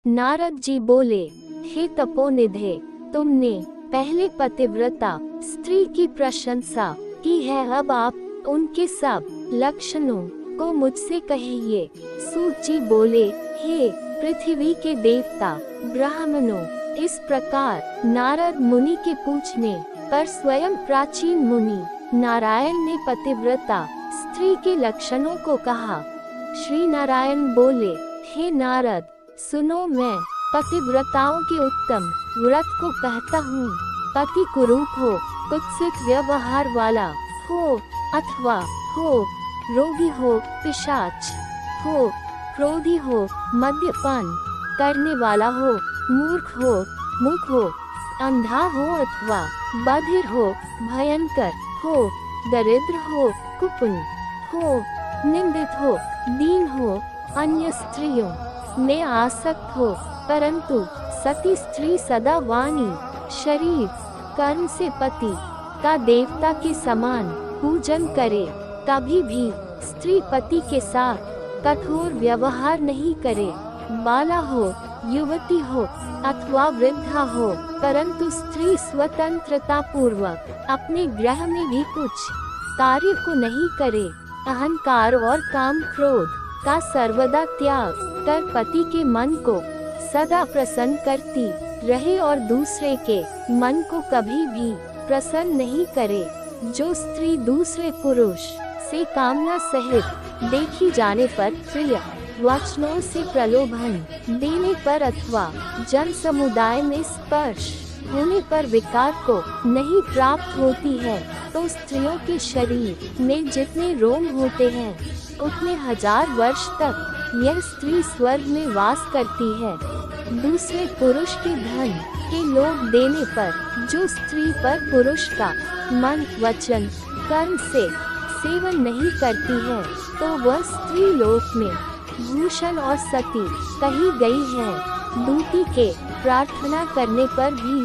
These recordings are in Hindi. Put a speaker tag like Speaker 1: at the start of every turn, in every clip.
Speaker 1: नारद जी बोले, हे तपोनिधे, तुमने पहले पतिव्रता स्त्री की प्रशंसा की है, अब आप उनके सब लक्षणों को मुझसे कहिए। सूत जी बोले, हे पृथ्वी के देवता ब्राह्मणों, इस प्रकार नारद मुनि के पूछने पर स्वयं प्राचीन मुनि नारायण ने पतिव्रता स्त्री के लक्षणों को कहा। श्री नारायण बोले, हे नारद, सुनो, मैं पतिव्रताओं के उत्तम व्रत को कहता हूँ। पति कुरूप हो, कुत्सित व्यवहार वाला हो, अथवा हो रोगी हो, पिशाच हो, क्रोधी हो, मद्यपान करने वाला हो, मूर्ख हो, मूक हो, अंधा हो अथवा बधिर हो, भयंकर हो, दरिद्र हो, कुपुन हो, निंदित हो, दीन हो, अन्य स्त्रियों में आसक्त हो, परंतु सती स्त्री सदा वाणी शरीर कर्म से पति का देवता के समान पूजन करे, कभी भी स्त्री पति के साथ कठोर व्यवहार नहीं करे, बाला हो, युवती हो अथवा वृद्धा हो, परंतु स्त्री स्वतंत्रता पूर्वक अपने गृह में भी कुछ कार्य को नहीं करे, अहंकार और काम क्रोध का सर्वदा त्याग कर पति के मन को सदा प्रसन्न करती रहे और दूसरे के मन को कभी भी प्रसन्न नहीं करे। जो स्त्री दूसरे पुरुष से कामना सहित देखी जाने पर प्रिय वचनों से प्रलोभन देने पर अथवा जन समुदाय में स्पर्श होने पर विकार को नहीं प्राप्त होती है, तो स्त्रियों के शरीर में जितने रोम होते हैं उतने 1000 वर्ष तक यह स्त्री स्वर्ग में वास करती है। दूसरे पुरुष के धन के लोभ देने पर जो स्त्री पर पुरुष का मन वचन कर्म से सेवन नहीं करती है, तो वह स्त्री लोक में भूषण और सती कही गई है। दूती के प्रार्थना करने पर भी,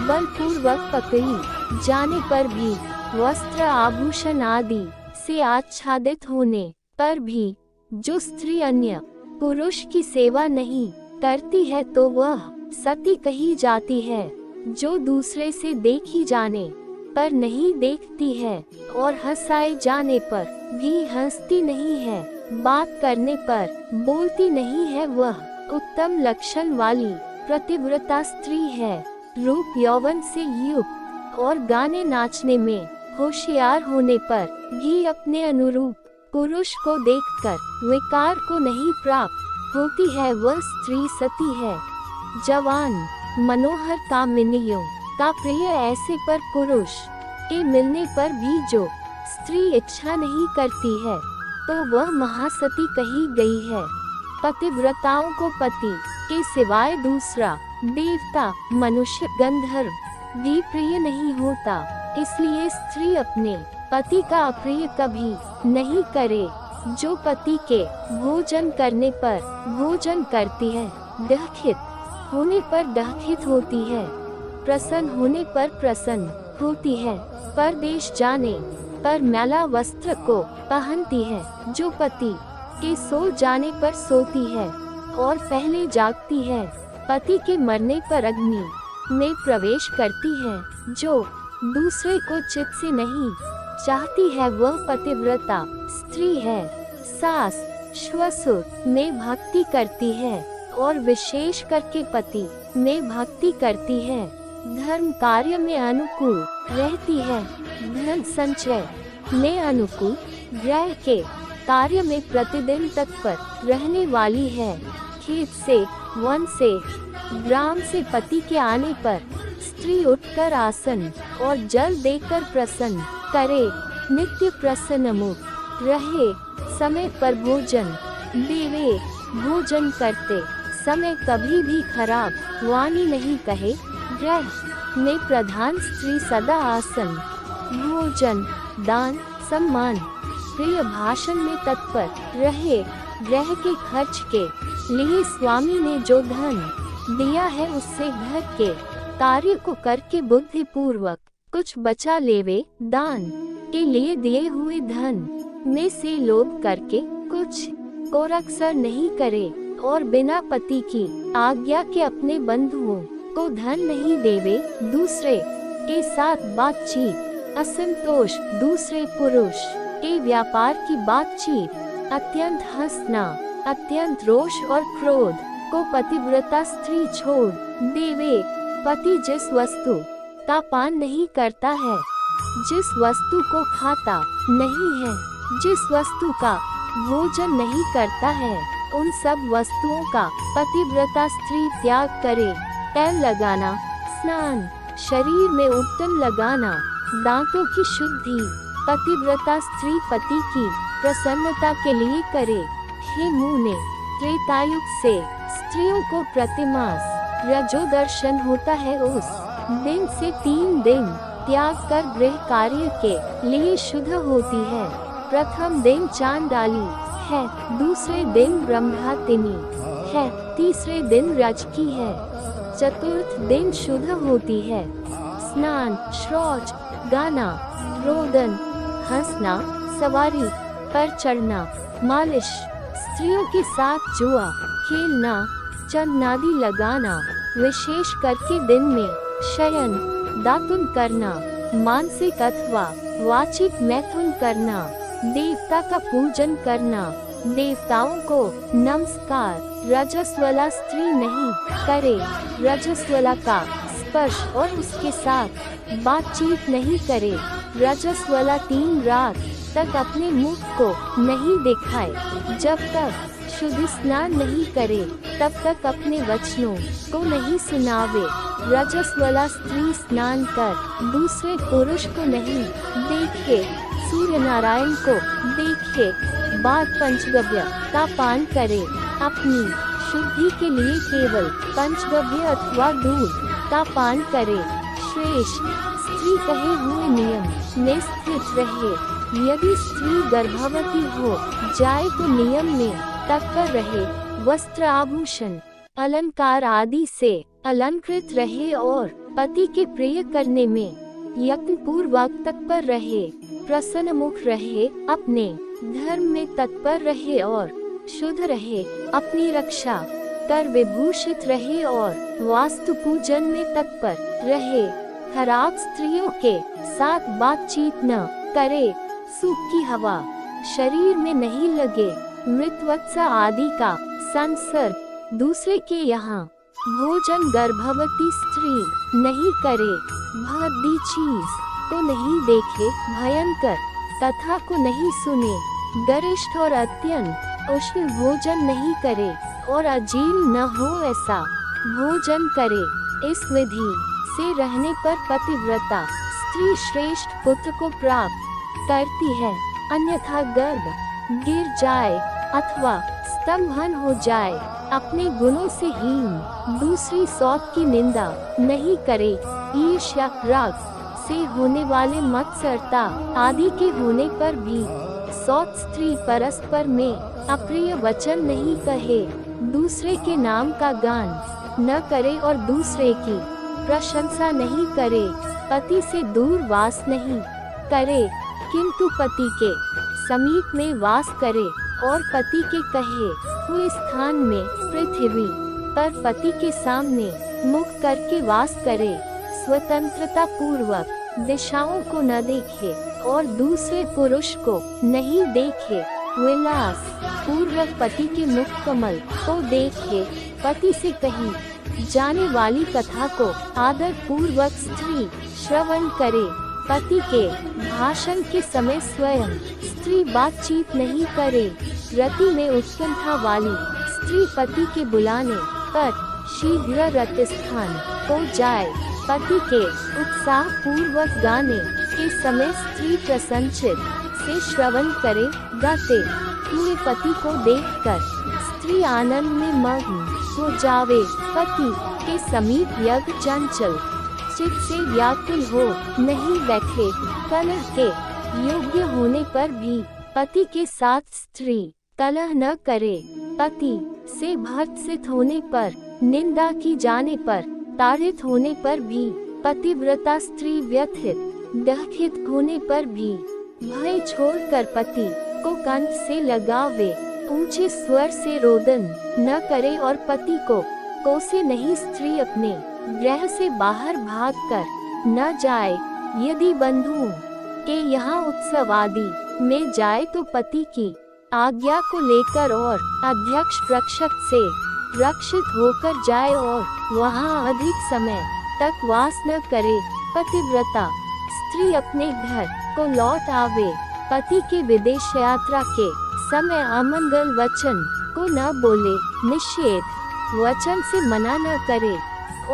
Speaker 1: बलपूर्वक पकड़ी जाने पर भी, वस्त्र आभूषण आदि से आच्छादित होने पर भी जो स्त्री अन्य पुरुष की सेवा नहीं करती है, तो वह सती कही जाती है। जो दूसरे से देखी जाने पर नहीं देखती है और हंसाए जाने पर भी हंसती नहीं है, बात करने पर बोलती नहीं है, वह उत्तम लक्षण वाली पतिव्रता स्त्री है। रूप यौवन से युक्त और गाने नाचने में होशियार होने पर भी अपने अनुरूप पुरुष को देखकर विकार को नहीं प्राप्त होती है, वह स्त्री सती है। जवान मनोहर कामिनियों का प्रिय ऐसे पर पुरुष के मिलने पर भी जो स्त्री इच्छा नहीं करती है, तो वह महासती कही गई है। पतिव्रताओं को पति के सिवाय दूसरा देवता, मनुष्य, गंधर्व भी प्रिय नहीं होता, इसलिए स्त्री अपने पति का अप्रिय कभी नहीं करे। जो पति के भोजन करने पर भोजन करती है, डहकित होने पर डहकित होती है, प्रसन्न होने पर प्रसन्न होती है, परदेश जाने पर मैला वस्त्र को पहनती है, जो पति के सो जाने पर सोती है और पहले जागती है, पति के मरने पर अग्नि में प्रवेश करती है, जो दूसरे को चित से नहीं चाहती है, वह पतिव्रता स्त्री है। सास श्वसुर में भक्ति करती है और विशेष करके पति में भक्ति करती है, धर्म कार्य में अनुकूल रहती है, धन संचय में अनुकूल, ग्रह के कार्य में प्रतिदिन तत्पर रहने वाली है, खेत से, वन से, ग्राम से पति के आने पर स्त्री उठकर आसन और जल देकर प्रसन्न करे, नित्य प्रसन्न मुख रहे, समय पर भोजन देवे, भोजन करते समय कभी भी खराब वाणी नहीं कहे, ग्रह में प्रधान स्त्री सदा आसन, भोजन, दान, सम्मान, प्रिय भाषण में तत्पर रहे, ग्रह के खर्च के लिए स्वामी ने जो धन दिया है उससे घर के कार्य को करके बुद्धि पूर्वक कुछ बचा लेवे, दान के लिए दिए हुए धन में से लोभ करके कुछ को अक्सर नहीं करे और बिना पति की आज्ञा के अपने बंधुओं को धन नहीं देवे, दूसरे के साथ बातचीत, असंतोष, दूसरे पुरुष के व्यापार की बातचीत, अत्यंत हंसना, अत्यंत रोष और क्रोध को पतिव्रता स्त्री छोड़ देवे। पति जिस वस्तु का पान नहीं करता है, जिस वस्तु को खाता नहीं है, जिस वस्तु का भोजन नहीं करता है, उन सब वस्तुओं का पतिव्रता स्त्री त्याग करे। तेल लगाना, स्नान, शरीर में उपटन लगाना, दांतों की शुद्धि पतिव्रता स्त्री पति की प्रसन्नता के लिए करे। हे मुने, त्रेतायुग से स्त्रियों को प्रतिमास रजो दर्शन होता है, उस दिन से 3 दिन त्याग कर गृह कार्य के लिए शुद्ध होती है। प्रथम दिन चांडाली है, दूसरे दिन ब्रह्महत्तिनी है, तीसरे दिन रजकी है, चतुर्थ दिन शुद्ध होती है। स्नान, शौच, गाना, रोदन, हंसना, सवारी पर चढ़ना, मालिश, स्त्रियों के साथ जुआ खेलना, चंदनादि लगाना, विशेष करके दिन में शयन, दातुन करना, मानसिक अथवा वाचिक मैथुन करना, देवता का पूजन करना, देवताओं को नमस्कार, रजस्वला स्त्री नहीं करे, रजस्वला का स्पर्श और उसके साथ बातचीत नहीं करे, रजस्वला 3 रात तक अपने मुख को नहीं दिखाए, जब तक शुद्ध स्नान नहीं करे तब तक अपने वचनों को नहीं सुनावे। रजस्वला स्त्री स्नान कर दूसरे पुरुष को नहीं देखे, सूर्य नारायण को देखे बाद पंचगव्य का पान करे। अपनी शुद्धि के लिए केवल पंचगव्य अथवा दूध का पान करे। श्रेष्ठ स्त्री कहे हुए नियम में स्थित रहे। यदि स्त्री गर्भवती हो जाए तो नियम में तत्पर रहे, वस्त्र आभूषण अलंकार आदि से अलंकृत रहे और पति के प्रिय करने में यत्न पूर्वक तत्पर रहे, प्रसन्न मुख रहे, अपने धर्म में तत्पर रहे और शुद्ध रहे, अपनी रक्षा कर विभूषित रहे और वास्तु पूजन में तत्पर रहे, खराब स्त्रियों के साथ बातचीत न करे, सूख की हवा शरीर में नहीं लगे, मृतवत्सा आदि का संसर्ग दूसरे के यहाँ भोजन गर्भवती स्त्री नहीं करे, भद्दी चीज को नहीं देखे, भयंकर कथा को नहीं सुने, गरिष्ठ और अत्यंत उष्ण भोजन नहीं करे और अजीर्ण न हो ऐसा भोजन करे। इस विधि से रहने पर पतिव्रता स्त्री श्रेष्ठ पुत्र को प्राप्त करती है, अन्यथा गर्भ गिर जाए अथवा स्तंभन हो जाए। अपने गुणों से हीन दूसरी सौत की निंदा नहीं करे। ईर्ष्या, राग से होने वाले मत्सरता आदि के होने पर भी सौत स्त्री परस्पर में अप्रिय वचन नहीं कहे, दूसरे के नाम का गान न करे और दूसरे की प्रशंसा नहीं करे, पति से दूर वास नहीं करे किंतु पति के समीप में वास करे और पति के कहे हुए स्थान में पृथ्वी पर पति के सामने मुख करके वास करे। स्वतंत्रता पूर्वक दिशाओं को न देखे और दूसरे पुरुष को नहीं देखे, विलास पूर्वक पति के मुख कमल को देखे। पति से कही जाने वाली कथा को आदर पूर्वक स्त्री श्रवण करे। पति के भाषण के समय स्वयं स्त्री बातचीत नहीं करे। रति में उत्कंठा वाली स्त्री पति के बुलाने पर शीघ्र रति स्थान हो जाए। पति के उत्साह पूर्वक गाने के समय स्त्री प्रसन्नचित से श्रवण करे। गाते हुए पति को देखकर स्त्री आनंद में मग्न हो जावे। पति के समीप यज्ञ चंचल चित्त से व्याकुल हो नहीं बैठे। कलह के योग्य होने पर भी पति के साथ स्त्री कलह न करे। पति से भर्त्सित होने पर, निंदा की जाने पर, ताड़ित होने पर भी, पतिव्रता स्त्री व्यथित दुखित होने पर भी भय छोड़कर पति को कंठ से लगावे। ऊंचे स्वर से रोदन न करे और पति को कोसे नहीं। स्त्री अपने गृह से बाहर भागकर न जाए। यदि बंधुओं के यहाँ उत्सव आदि में जाए तो पति की आज्ञा को लेकर और अध्यक्ष रक्षक से रक्षित होकर जाए और वहाँ अधिक समय तक वास न करे। पतिव्रता स्त्री अपने घर को लौट आवे। पति के विदेश यात्रा के समय अमंगल वचन को न बोले। निषेध वचन से मना न करे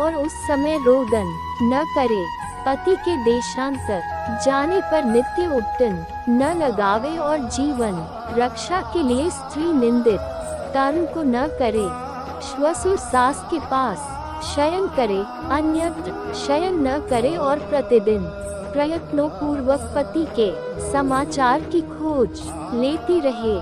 Speaker 1: और उस समय रोदन न करे। पति के देशांतर जाने पर नित्य उट्टन न लगावे और जीवन रक्षा के लिए स्त्री निंदित कर्म को न करे। श्वसुर सास के पास शयन करे, अन्यत्र शयन न करे और प्रतिदिन प्रयत्नों पूर्वक पति के समाचार की खोज लेती रहे।